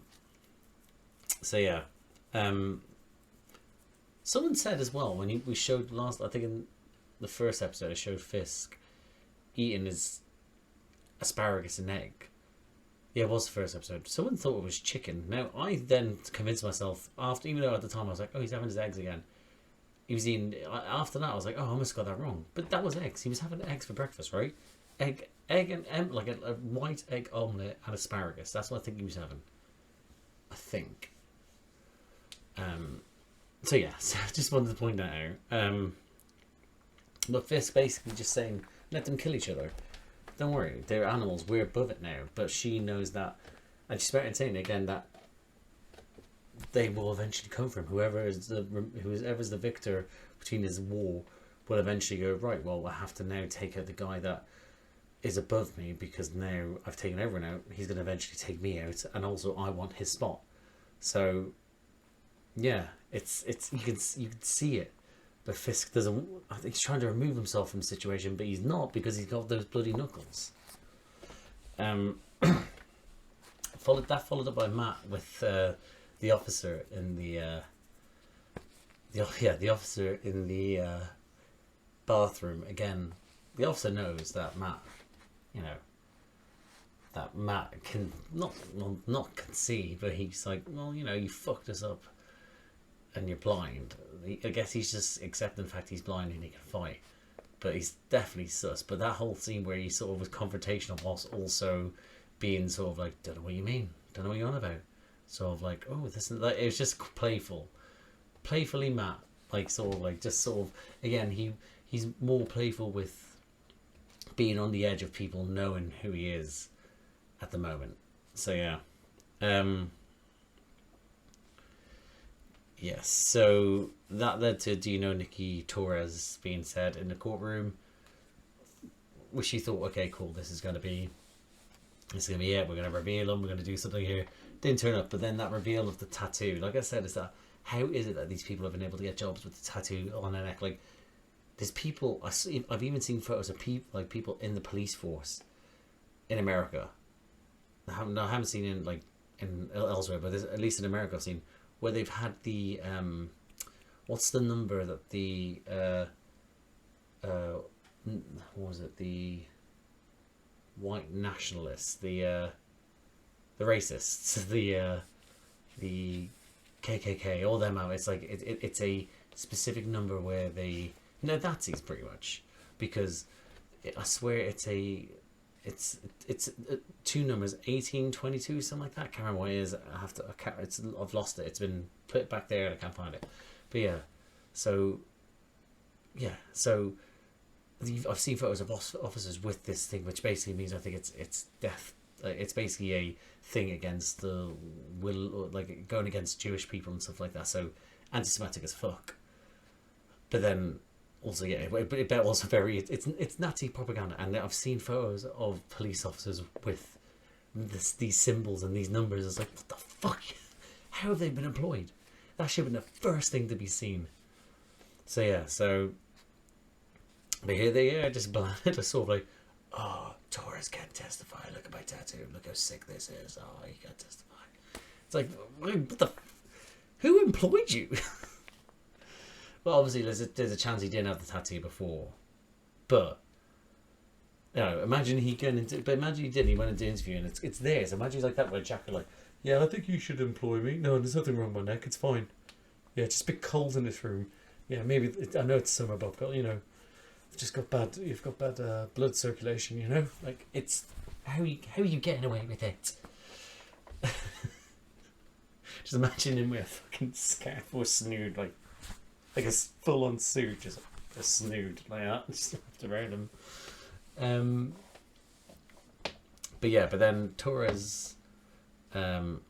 so yeah. Someone said as well when we showed last, I think in the first episode, I showed Fisk eating his asparagus and egg. Yeah, it was the first episode. Someone thought it was chicken. Now, I then convinced myself, after, even though at the time I was like, oh, he's having his eggs again. He was eating, after that I was like, oh, I almost got that wrong. But that was eggs. He was having eggs for breakfast, right? Egg and like a white egg omelette and asparagus. That's what I think he was having. I think. So yeah, so I just wanted to point that out. But Fisk basically just saying, let them kill each other. Don't worry, they're animals. We're above it now. But she knows that, and she started saying again that they will eventually come from whoever's the victor between this war will eventually go, right, well, I have to now take out the guy that is above me because now I've taken everyone out. He's going to eventually take me out, and also I want his spot. So yeah, it's you can see it, but Fisk doesn't. I think he's trying to remove himself from the situation, but he's not because he's got those bloody knuckles. Followed up by Matt with the officer in the officer in the bathroom again. The officer knows that Matt, you know, that Matt can not concede, but he's like, well, you know, you fucked us up. And you're blind. I guess he's just accepting the fact he's blind and he can fight, but he's definitely sus. But that whole scene where he sort of was confrontational whilst also being sort of like, don't know what you mean, don't know what you're on about, sort of like, oh, this is like, it was just playfully Matt, like sort of like just sort of again he's more playful with being on the edge of people knowing who he is at the moment. So yeah. Yes, so that led to, do you know Nikki Torres being said in the courtroom, which you thought, okay, cool, this is going to be it, we're going to reveal him, we're going to do something here. Didn't turn up, but then that reveal of the tattoo, like I said, is that, how is it that these people have been able to get jobs with the tattoo on their neck? Like, there's people, I've even seen photos of people in the police force in America. I haven't seen it in elsewhere, but at least in America I've seen, where they've had the what's the number that the what was it, the white nationalists, the racists, the KKK, all them out. It's like it's a specific number where they, Nazis pretty much, because I swear it's two numbers, 1822, something like that. I can't remember what it is. I've lost it. It's been put back there and I can't find it. But yeah, so I've seen photos of officers with this thing, which basically means, I think it's death. It's basically a thing against the will, like going against Jewish people and stuff like that. So anti-Semitic as fuck. But then also, yeah, but also very, it's Nazi propaganda. And I've seen photos of police officers with these symbols and these numbers. It's like, what the fuck? How have they been employed? That should have been the first thing to be seen. So yeah, but here they are, just sort of like, oh, Torres can't testify. Look at my tattoo. Look how sick this is. Oh, he can't testify. It's like, what the? Who employed you? Well, obviously, there's a chance he didn't have the tattoo before, but imagine he didn't. He went into the interview and it's there. So imagine he's like that with a jacket, like, yeah, I think you should employ me. No, there's nothing wrong with my neck. It's fine. Yeah, it's just a bit cold in this room. Yeah, maybe I know it's summer, but you've got bad blood circulation. Like, it's how are you getting away with it? Just imagine him with a fucking scarf or snood, like a full-on suit, just a snood like that, just wrapped around him. But yeah, but then Torres, but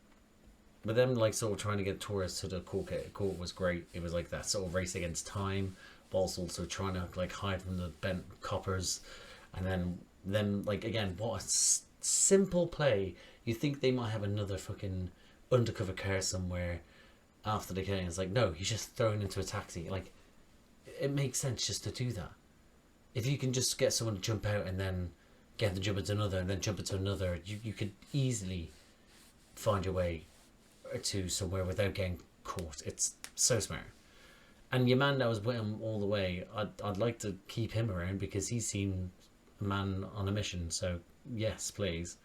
then like sort of trying to get Torres to the court was great. It was like that sort of race against time, but also trying to like hide from the bent coppers, and then like again, what a simple play. You think they might have another fucking undercover car somewhere after the killing. It's like, no, he's just thrown into a taxi. Like, it makes sense just to do that. If you can just get someone to jump out and then get them to jump into another and then jump into another, you could easily find your way to somewhere without getting caught. It's so smart. And your man that was with him all the way, I'd like to keep him around because he's seen a man on a mission. So yes, please.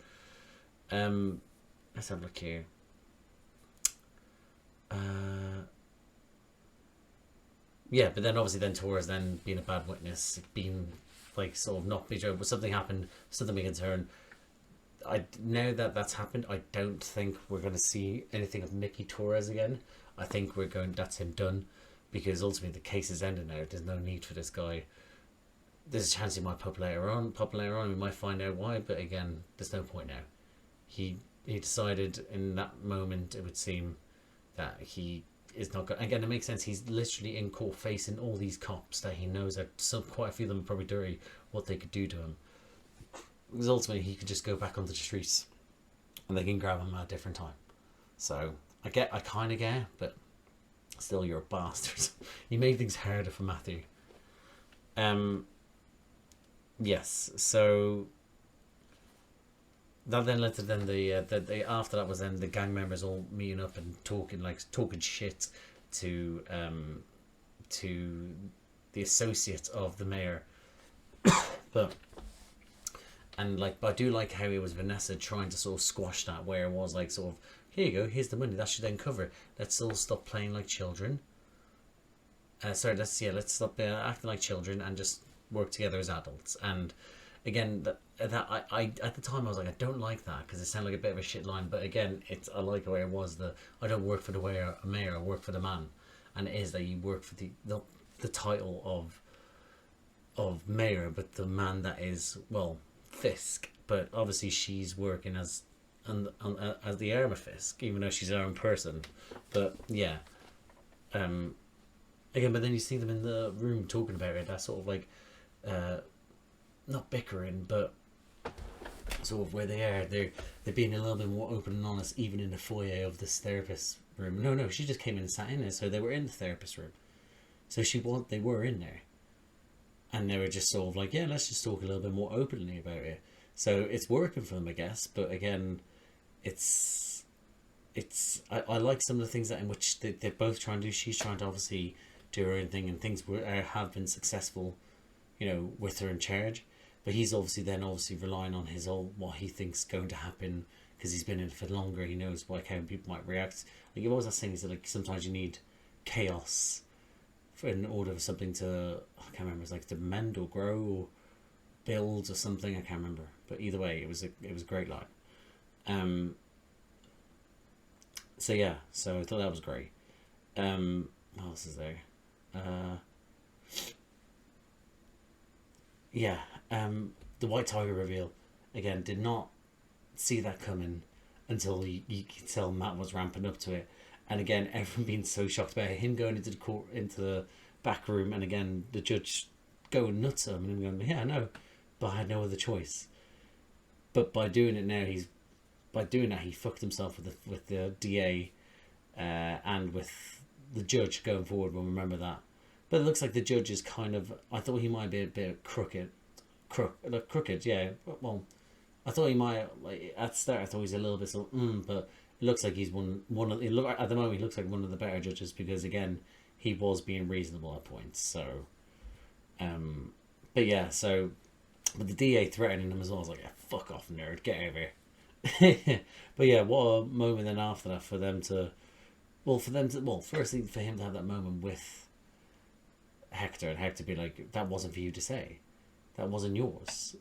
Let's have a look here. Yeah, but then obviously then Torres then being a bad witness, being like sort of not being but something happened, something being concerned. Now that that's happened, I don't think we're going to see anything of Mickey Torres again. I think that's him done, because ultimately the case is ended now. There's no need for this guy. There's a chance he might pop later on. We might find out why, but again, there's no point now. He decided in that moment, it would seem, that he is not going. Again, it makes sense. He's literally in court facing all these cops that he knows that quite a few of them are probably dirty, what they could do to him. Because ultimately he could just go back onto the streets and they can grab him at a different time. So I kind of get, but still, you're a bastard. You made things harder for Matthew. Yes, so that then led to then the after that was then the gang members all meeting up and talking shit to the associate of the mayor. But I do like how it was Vanessa trying to sort of squash that, where it was like sort of, here you go, here's the money, that should then cover it. Let's all stop playing like children. Let's stop acting like children and just work together as adults. And again, I at the time I was like, I don't like that because it sounded like a bit of a shit line. But again, I like the way it was. I don't work for the mayor, I work for the man, and it is that you work for the title of mayor, but the man that is, well, Fisk. But obviously she's working as the arm of Fisk, even though she's her own person. But yeah, again, but then you see them in the room talking about it. That's sort of like, not bickering, but sort of where they are. They're being a little bit more open and honest, even in the foyer of this therapist room. No, she just came in and sat in there, so they were in the therapist room. So they were in there, and they were just sort of like, yeah, let's just talk a little bit more openly about it. So it's working for them, I guess. But again, I like some of the things that in which they're both trying to do. She's trying to obviously do her own thing, and things have been successful, with her in charge. But he's obviously relying on what he thinks going to happen, because he's been in it for longer. He knows how people might react. Like, you've always that saying, like, sometimes you need chaos in order for something to, I can't remember, it's like to mend or grow or build or something. I can't remember. But either way, it was a great line. So yeah, so I thought that was great. What else is there? The White Tiger reveal, again, did not see that coming until you could tell Matt was ramping up to it. And again, everyone being so shocked about him going into the court, into the back room, and again the judge going nuts at him and him going, yeah, I know, but I had no other choice. But by doing it now, he fucked himself with the DA and with the judge going forward. We'll remember that. But it looks like the judge is kind of, I thought he might be a bit crooked, yeah. Well, I thought he might, like, at the start I thought he was a little bit but it looks like he's at the moment he looks like one of the better judges, because again, he was being reasonable at points. So but yeah, but the DA threatening him as well, I was like, yeah, fuck off, nerd, get over here. But yeah, what a moment then after that for him to have that moment with Hector, and Hector be like, that wasn't for you to say, that wasn't yours,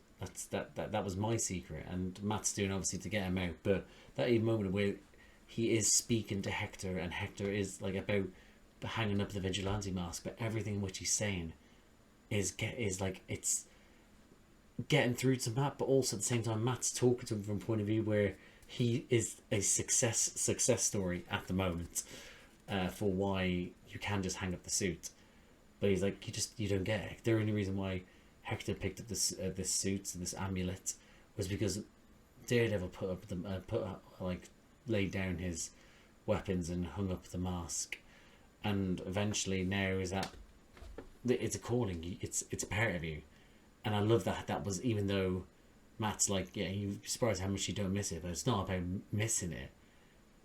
that was my secret. And Matt's doing obviously to get him out, but that even moment where he is speaking to Hector, and Hector is like about hanging up the vigilante mask, but everything which he's saying is like it's getting through to Matt, but also at the same time Matt's talking to him from a point of view where he is a success story at the moment, for why you can just hang up the suit. But he's like, you don't get it. The only reason why Hector picked up this suit, this amulet, was because Daredevil laid down his weapons and hung up the mask, and eventually now is that it's a calling. It's a part of you, and I love that was, even though Matt's like, yeah, you're surprised how much you don't miss it, but it's not about missing it.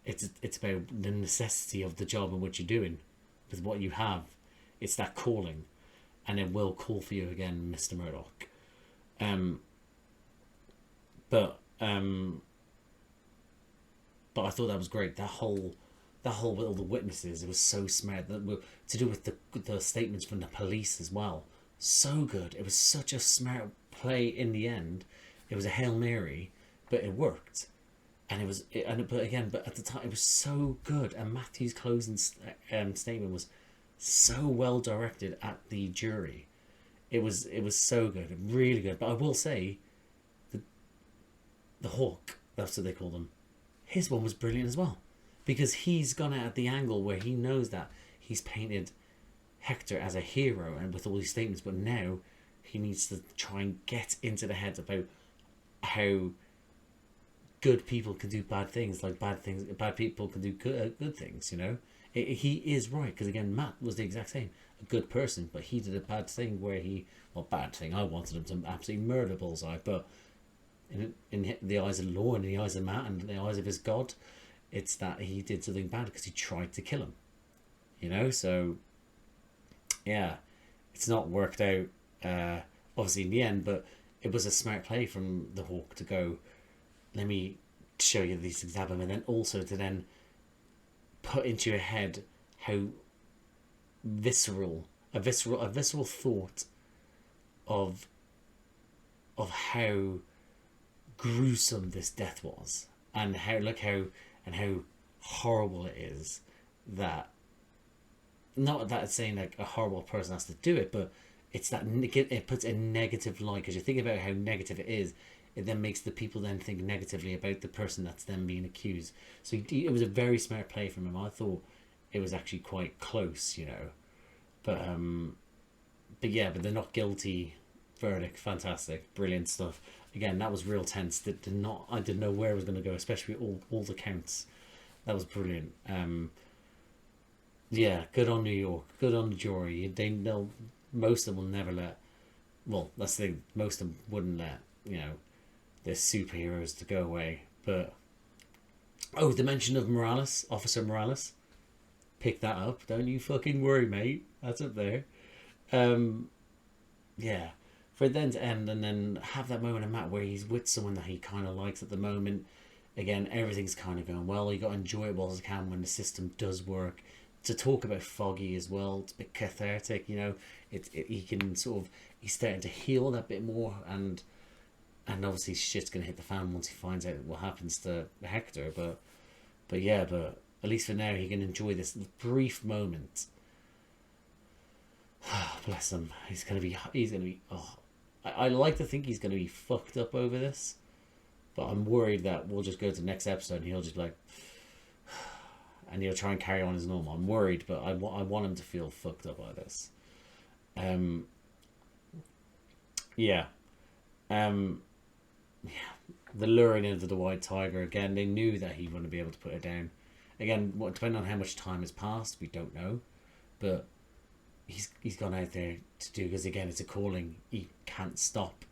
It's about the necessity of the job and what you're doing with what you have. It's that calling, and it will call for you again, Mr. Murdoch. But I thought that was great. That whole with all the witnesses, it was so smart. That were to do with the statements from the police as well. So good. It was such a smart play in the end. It was a Hail Mary, but it worked. And but at the time it was so good. And Matthew's closing statement was so well directed at the jury. It was so good, really good. But I will say, the Hawk, that's what they call them, his one was brilliant as well, because he's gone out at the angle where he knows that he's painted Hector as a hero and with all these statements, but now he needs to try and get into the heads about how good people can do bad things, like bad people can do good things, you know. He is right, because again, Matt was the exact same, a good person, but he did a bad thing where I wanted him to absolutely murder Bullseye, but in the eyes of the law and in the eyes of Matt and in the eyes of his God, it's that he did something bad because he tried to kill him, you know. So yeah, it's not worked out obviously in the end, but it was a smart play from the Hawk to go, let me show you these things happen, and then also to then put into your head how visceral thought of how gruesome this death was, and how horrible it is, that not that it's saying like a horrible person has to do it, but it's that it puts a negative light, because you think about how negative it is, it then makes the people then think negatively about the person that's then being accused. So it was a very smart play from him. I thought it was actually quite close, you know. But they're not guilty verdict. Fantastic, brilliant stuff. Again, that was real tense. I didn't know where it was going to go, especially all the counts. That was brilliant. Yeah, good on New York, good on the jury. They'll most of them will never let. Well, that's the thing. Most of them wouldn't let, you know, their superheroes to go away. But the mention of Morales, Officer Morales, pick that up. Don't you fucking worry, mate. That's up there. Yeah, for it then to end and then have that moment of Matt where he's with someone that he kind of likes at the moment. Again, everything's kind of going well. You got to enjoy it while you can when the system does work. To talk about Foggy as well, it's a bit cathartic, you know. He can sort of, he's starting to heal that bit more, and obviously shit's gonna hit the fan once he finds out what happens to Hector. But at least for now he can enjoy this brief moment. Bless him. He's gonna be. I like to think he's gonna be fucked up over this, but I'm worried that we'll just go to the next episode and he'll just be like, and he'll try and carry on as normal. I'm worried, but I want him to feel fucked up by this. The luring into the White Tiger again. They knew that he wouldn't be able to put it down. Again, depending on how much time has passed, we don't know, but he's gone out there to do, because again, it's a calling. He can't stop.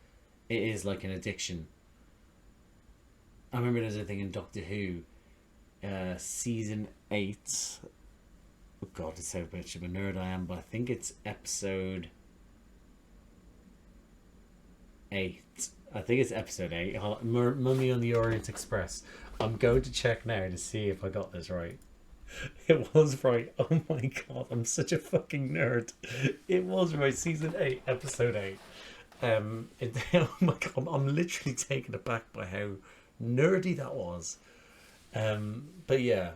It is like an addiction. I remember there's a thing in Doctor Who, season 8. Oh God, it's how much of a nerd I am, but I think it's episode 8. I think it's episode 8. Mummy on the Orient Express. I'm going to check now to see if I got this right. It was right. Oh my God, I'm such a fucking nerd. It was right. Season 8, episode 8. Oh my God, I'm literally taken aback by how nerdy that was. But yeah,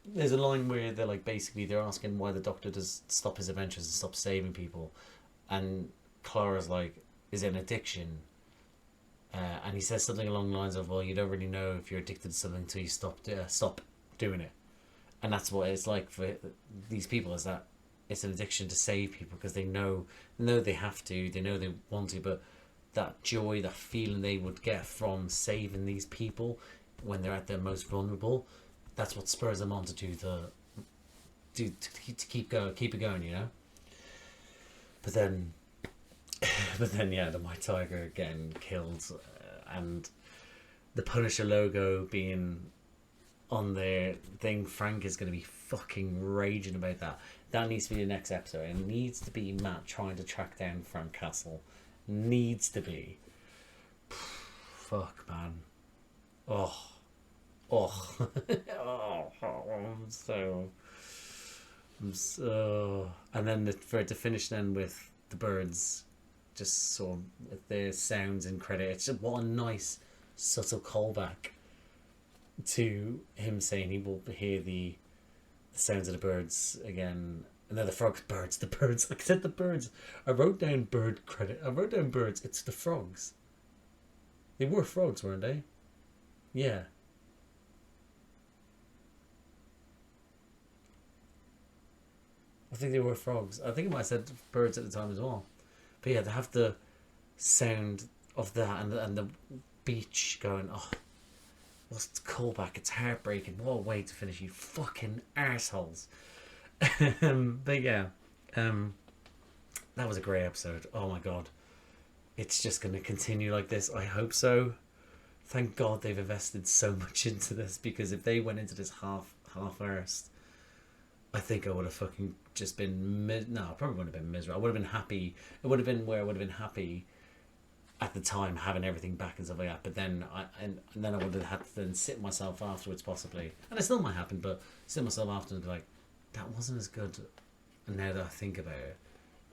there's a line where they're like, basically they're asking why the Doctor does stop his adventures and stop saving people, and Clara's like, is it an addiction? And he says something along the lines of, well, you don't really know if you're addicted to something until you stop doing it. And that's what it's like for these people, is that it's an addiction to save people, because they know they have to, they know they want to, but that joy, that feeling they would get from saving these people when they're at their most vulnerable, that's what spurs them on to to keep it going, you know. But then yeah, the White Tiger getting killed, and the Punisher logo being on their thing. Frank is going to be fucking raging about that. That needs to be the next episode. It needs to be Matt trying to track down Frank Castle. Needs to be. Fuck, man. Oh. I'm so. And then for it to finish then with the birds, just sort of with their sounds and credit. It's just, what a nice subtle callback to him saying he will hear the sounds of the birds again. And then the frogs, the birds. I said the birds. I wrote down bird credit. I wrote down birds. It's the frogs. They were frogs, weren't they? Yeah. I think they were frogs. I think I might have said birds at the time as well. But yeah, they have the sound of that and the beach going, oh, what's the callback? It's heartbreaking. What a way to finish, you fucking arseholes. But yeah, that was a great episode. Oh my god. It's just going to continue like this. I hope so. Thank God they've invested so much into this, because if they went into this half-arsed, I think I would have fucking just been... No, I probably wouldn't have been miserable. I would have been happy. It would have been where I would have been happy at the time, having everything back and stuff like that. But then and then I would have had to then sit myself afterwards, possibly. And it still might happen, but sit myself afterwards and be like, that wasn't as good now that I think about it.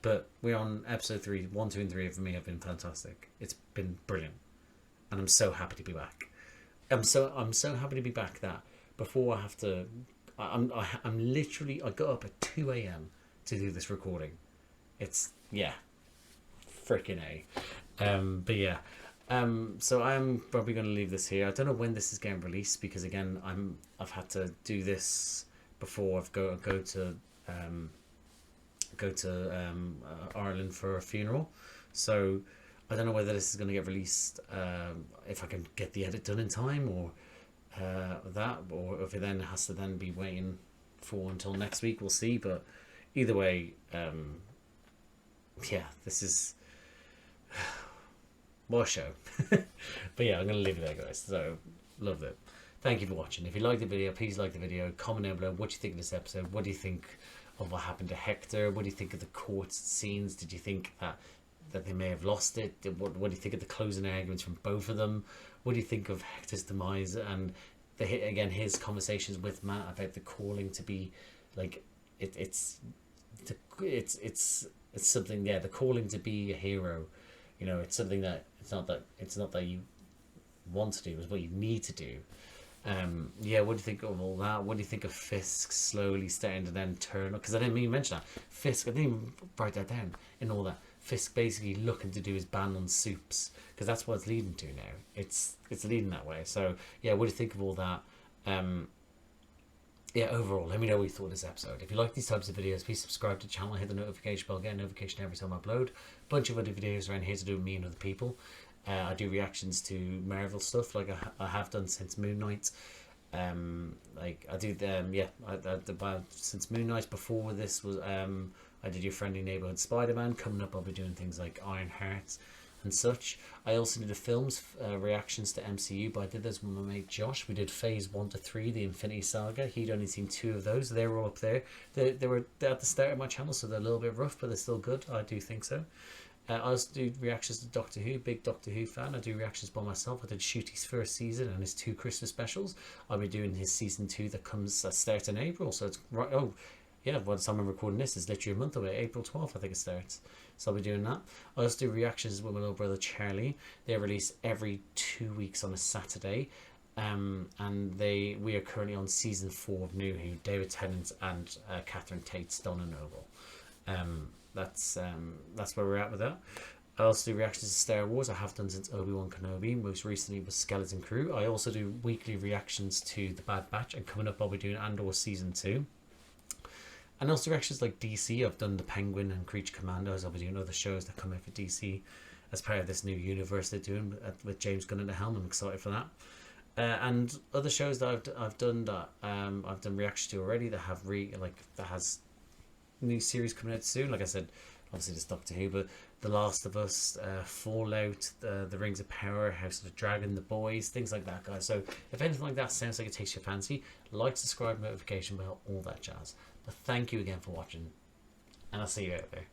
But we're on episode 3. 1, 2 and 3 for me have been fantastic. It's been brilliant. And I'm so happy to be back. I'm so happy to be back that before I have to... I'm literally... I got up at 2 a.m. to do this recording. It's... Yeah. Freaking A. But yeah. So I'm probably going to leave this here. I don't know when this is getting released, because again, I've had to do this before I've go to Ireland for a funeral. So I don't know whether this is going to get released, if I can get the edit done in time, or that, or if it then has to then be waiting for until next week. We'll see. But either way, yeah, this is what a show. But yeah, I'm going to leave it there, guys. So loved it. Thank you for watching. If you liked the video, please like the video. Comment down below what you think of this episode. What do you think of what happened to Hector? What do you think of the court scenes? Did you think that they may have lost it? What do you think of the closing arguments from both of them? What do you think of Hector's demise and his conversations with Matt about the calling to be like it's something, yeah, the calling to be a hero. You know, it's something that it's not that you want to do, it's what you need to do. Yeah, what do you think of all that? What do you think of Fisk slowly starting to then turn up? Because I didn't even mention that. Fisk, I didn't even write that down in all that. Fisk basically looking to do his ban on soups, because that's what it's leading to now. It's leading that way. So yeah, what do you think of all that? Yeah, overall, let me know what you thought of this episode. If you like these types of videos, please subscribe to the channel, hit the notification bell, get a notification every time I upload. A bunch of other videos around here to do with me and other people. I do reactions to Marvel stuff, like I have done since Moon Knight. Like I do them, yeah. Since Moon Knight. Before this was I did Your Friendly Neighborhood Spider-Man. Coming up, I'll be doing things like Iron Heart and such. I also did the films reactions to MCU, but I did those with my mate Josh. We did Phase 1 to 3, the Infinity Saga. He'd only seen 2 of those. They were all up there. They were at the start of my channel, so they're a little bit rough, but they're still good. I do think so. I also do reactions to Doctor Who, big Doctor Who fan. I do reactions by myself. I did Shooty's first season and his 2 Christmas specials. I'll be doing his season 2 that starts in April. So it's right. Oh, yeah. By the time I'm recording this, it's literally a month away. April 12th, I think it starts. So I'll be doing that. I also do reactions with my little brother Charlie. They release every 2 weeks on a Saturday. And we are currently on season 4 of New Who. David Tennant and Catherine Tate's Donna Noble. that's where we're at with that. I also do reactions to Star Wars. I have done since Obi-Wan Kenobi. Most recently was Skeleton Crew. I also do weekly reactions to The Bad Batch, and coming up I'll be doing Andor Season 2. And also reactions like DC. I've done The Penguin and Creature Commandos. I'll be doing other shows that come out for DC as part of this new universe they're doing with James Gunn at the helm. I'm excited for that. And other shows that I've done that I've done reactions to already that have that has new series coming out soon. Like I said, obviously there's Doctor Who, but The Last of Us, Fallout, The Rings of Power, House of the Dragon, The Boys, things like that, guys. So if anything like that sounds like it takes your fancy, like, subscribe, notification bell, all that jazz. But thank you again for watching, and I'll see you out there.